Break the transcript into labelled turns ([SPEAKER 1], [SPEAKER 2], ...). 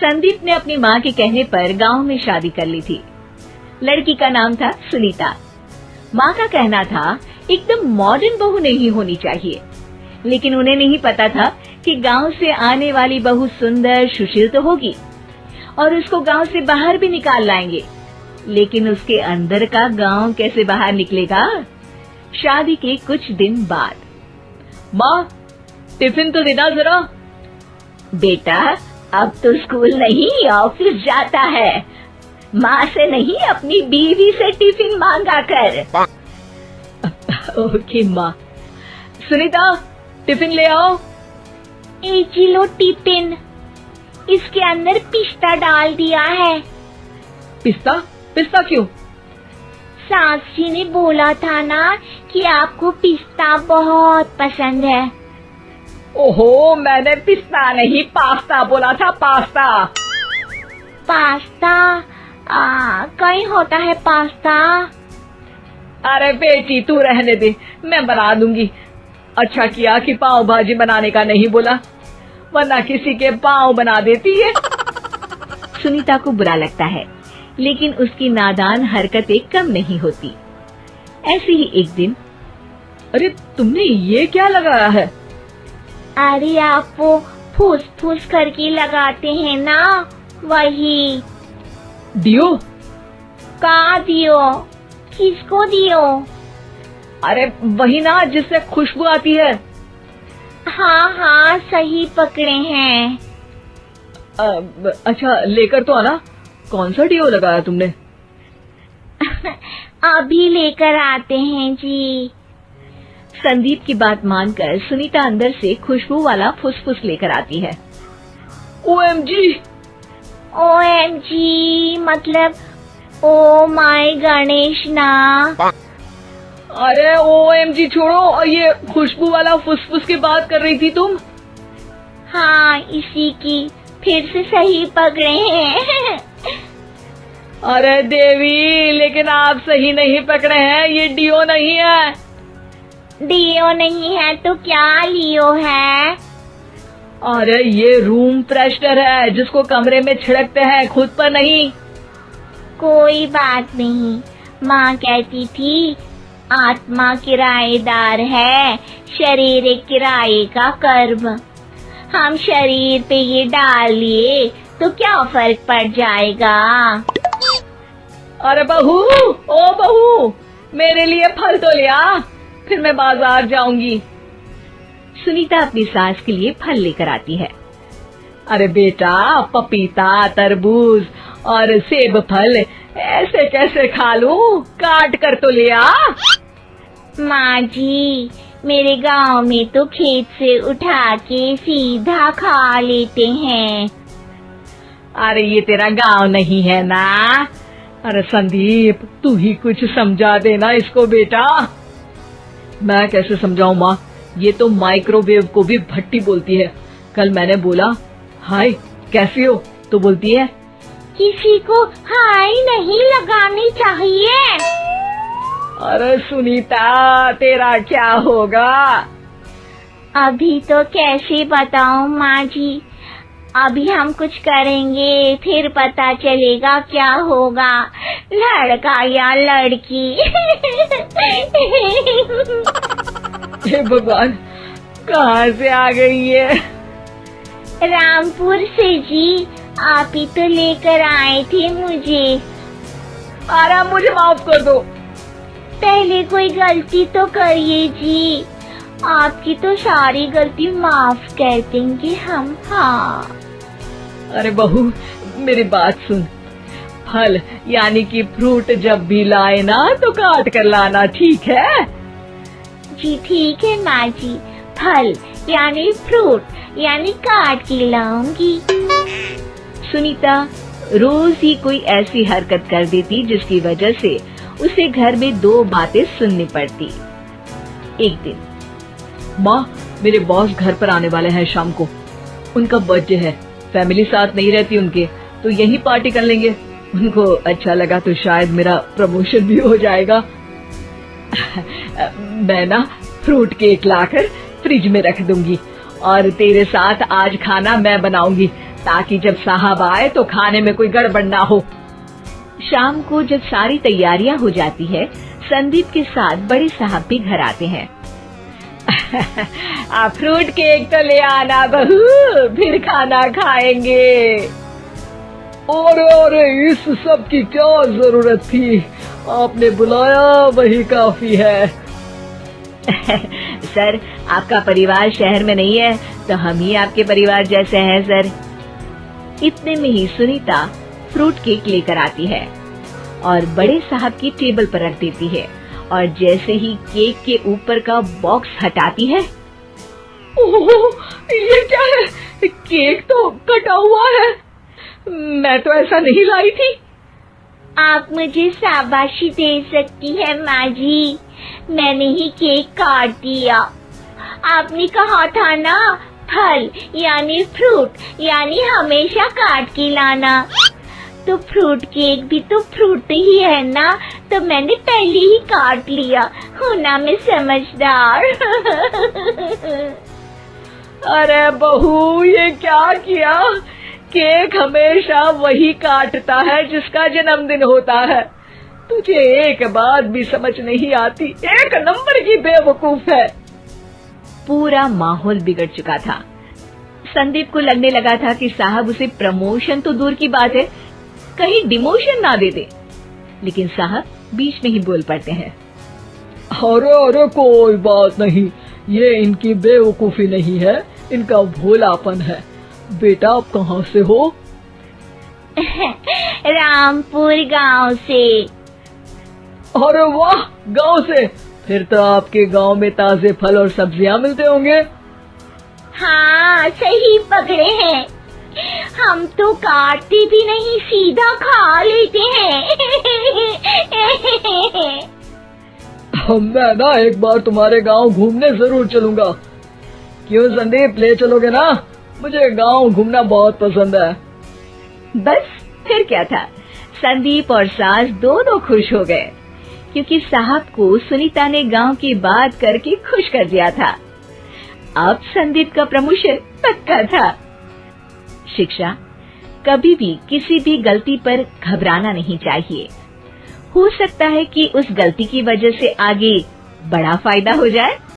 [SPEAKER 1] संदीप ने अपनी माँ के कहने पर गांव में शादी कर ली थी। लड़की का नाम था सुनीता। माँ का कहना था एकदम मॉडर्न बहू नहीं होनी चाहिए, लेकिन उन्हें नहीं पता था कि गांव से आने वाली बहू सुंदर सुशील तो होगी और उसको गांव से बाहर भी निकाल लाएंगे, लेकिन उसके अंदर का गांव कैसे बाहर निकलेगा। शादी के कुछ दिन बाद,
[SPEAKER 2] माँ टिफिन तो देना जरा।
[SPEAKER 1] बेटा अब तो स्कूल नहीं ऑफिस जाता है, माँ से नहीं अपनी बीवी से टिफिन मांगा कर।
[SPEAKER 2] ओके माँ। सुनीता टिफिन ले आओ।
[SPEAKER 1] 1 किलो टिफिन, इसके अंदर पिस्ता डाल दिया है।
[SPEAKER 2] पिस्ता? पिस्ता क्यों?
[SPEAKER 1] सास जी ने बोला था ना कि आपको पिस्ता बहुत पसंद है।
[SPEAKER 2] ओहो, मैंने पिस्ता नहीं पास्ता बोला था, पास्ता।
[SPEAKER 1] पास्ता? कहीं होता है पास्ता?
[SPEAKER 2] अरे बेटी तू रहने दे, मैं बना दूंगी। अच्छा किया कि पाव भाजी बनाने का नहीं बोला, वरना किसी के पाव बना देती है।
[SPEAKER 1] सुनीता को बुरा लगता है, लेकिन उसकी नादान हरकतें कम नहीं होती। ऐसे ही एक दिन,
[SPEAKER 2] अरे तुमने ये क्या लगाया है?
[SPEAKER 1] अरे आप वो फूस फूस करके लगाते हैं ना, वही।
[SPEAKER 2] डियो?
[SPEAKER 1] कहाँ दियो? किसको दियो?
[SPEAKER 2] अरे वही ना जिससे खुशबू आती है।
[SPEAKER 1] हाँ सही पकड़े हैं।
[SPEAKER 2] अच्छा लेकर तो आना। कौन सा डियो लगाया तुमने?
[SPEAKER 1] अभी लेकर आते हैं जी। संदीप की बात मानकर सुनीता अंदर से खुशबू वाला फुसफुस लेकर आती है।
[SPEAKER 2] OMG!
[SPEAKER 1] OMG मतलब ओ माय गणेश ना।
[SPEAKER 2] अरे OMG छोड़ो, और ये खुशबू वाला फुसफुस की बात कर रही थी तुम?
[SPEAKER 1] हाँ इसी की, फिर से सही पकड़े हैं।
[SPEAKER 2] अरे देवी, लेकिन आप सही नहीं पकड़े हैं, ये डियो नहीं है।
[SPEAKER 1] डियो नहीं है तो क्या लियो है?
[SPEAKER 2] अरे ये रूम फ्रेशनर है, जिसको कमरे में छिड़कते हैं, खुद पर नहीं।
[SPEAKER 1] कोई बात नहीं, माँ कहती थी आत्मा किराएदार है, शरीर एक किराए का कर्म। हम शरीर पे ये डाल लिए तो क्या फर्क पड़ जाएगा।
[SPEAKER 2] अरे बहू, ओ बहू, मेरे लिए फल तो ले आ, फिर मैं बाजार जाऊंगी।
[SPEAKER 1] सुनीता अपनी सास के लिए फल लेकर आती है।
[SPEAKER 2] अरे बेटा, पपीता, तरबूज और सेब फल ऐसे कैसे खा लूं? काट कर तो ले आ।
[SPEAKER 1] माँ जी, मेरे गांव में तो खेत से उठा के सीधा खा लेते हैं।
[SPEAKER 2] अरे ये तेरा गांव नहीं है ना। अरे संदीप, तू ही कुछ समझा देना इसको बेटा। मैं कैसे समझाऊं माँ, ये तो माइक्रोवेव को भी भट्टी बोलती है। कल मैंने बोला हाय कैसी हो, तो बोलती है
[SPEAKER 1] किसी को हाय नहीं लगानी चाहिए।
[SPEAKER 2] अरे सुनीता, तेरा क्या होगा?
[SPEAKER 1] अभी तो कैसे बताऊं माँ जी, अभी हम कुछ करेंगे फिर पता चलेगा क्या होगा, लड़का या लड़की।
[SPEAKER 2] हे भगवान, कहाँ से आ गई है?
[SPEAKER 1] रामपुर से जी, आप ही तो लेकर आए थे मुझे।
[SPEAKER 2] अरे मुझे माफ कर दो।
[SPEAKER 1] पहले कोई गलती तो करिए जी, आपकी तो सारी गलती माफ कर देंगे हम। हाँ
[SPEAKER 2] अरे बहू, मेरी बात सुन। फल यानी कि फ्रूट जब भी लाए ना तो काट कर लाना, ठीक है?
[SPEAKER 1] जी ठीक है माँ जी, फल यानी फ्रूट यानी काट के लाऊंगी। सुनीता रोज ही कोई ऐसी हरकत कर देती जिसकी वजह से उसे घर में 2 बातें सुननी पड़ती। एक दिन,
[SPEAKER 2] माँ मेरे बॉस घर पर आने वाले हैं शाम को, उनका बर्थडे है, फैमिली साथ नहीं रहती उनके, तो यही पार्टी कर लेंगे। उनको अच्छा लगा तो शायद मेरा प्रमोशन भी हो जाएगा। मैं ना फ्रूट केक लाकर फ्रिज में रख दूंगी और तेरे साथ आज खाना मैं बनाऊंगी, ताकि जब साहब आए तो खाने में कोई गड़बड़ ना हो।
[SPEAKER 1] शाम को जब सारी तैयारियां हो जाती है, संदीप के साथ बड़े साहब भी घर आते हैं।
[SPEAKER 2] आप फ्रूट केक तो ले आना बहू, फिर खाना खाएंगे। अरे इस सब की क्या जरूरत थी, आपने बुलाया वही काफी है।
[SPEAKER 1] सर, आपका परिवार शहर में नहीं है तो हम ही आपके परिवार जैसे हैं सर। इतने में ही सुनीता फ्रूट केक लेकर आती है और बड़े साहब की टेबल पर रख देती है, और जैसे ही केक के ऊपर का बॉक्स हटाती है,
[SPEAKER 2] ओह, ये क्या है? केक तो कटा हुआ है, मैं तो ऐसा नहीं लाई थी।
[SPEAKER 3] आप मुझे शाबाशी दे सकती है माँ जी, मैंने ही केक काट दिया। आपने कहा था ना, फल यानी फ्रूट यानी हमेशा काट के लाना, तो फ्रूट केक भी तो फ्रूट ही है ना, तो मैंने पहले ही काट लिया। हूँ ना मैं समझदार।
[SPEAKER 2] अरे बहू, ये क्या किया? केक हमेशा वही काटता है जिसका जन्मदिन होता है। तुझे एक बात भी समझ नहीं आती, एक नंबर की बेवकूफ है।
[SPEAKER 1] पूरा माहौल बिगड़ चुका था। संदीप को लगने लगा था कि साहब उसे प्रमोशन तो दूर की बात है, कहीं डिमोशन ना दे दे, लेकिन साहब बीच में ही बोल पड़ते हैं।
[SPEAKER 2] अरे कोई बात नहीं, ये इनकी बेवकूफी नहीं है, इनका भोलापन है। बेटा आप कहाँ से हो?
[SPEAKER 3] रामपुर गांव से।
[SPEAKER 2] अरे वाह, गांव से? फिर तो आपके गांव में ताजे फल और सब्जियां मिलते होंगे।
[SPEAKER 3] हाँ, सही पकड़े हैं, हम तो काटते भी नहीं, सीधा खा लेते हैं।
[SPEAKER 2] मैं ना एक बार तुम्हारे गांव घूमने जरूर चलूंगा। क्यों संदीप, ले चलोगे ना? मुझे गांव घूमना बहुत पसंद है।
[SPEAKER 1] बस फिर क्या था, संदीप और सास दोनों खुश हो गए, क्योंकि साहब को सुनीता ने गांव की बात करके खुश कर दिया था। अब संदीप का प्रमोशन पक्का था। शिक्षा, कभी भी किसी भी गलती पर घबराना नहीं चाहिए। हो सकता है कि उस गलती की वजह से आगे बड़ा फायदा हो जाए।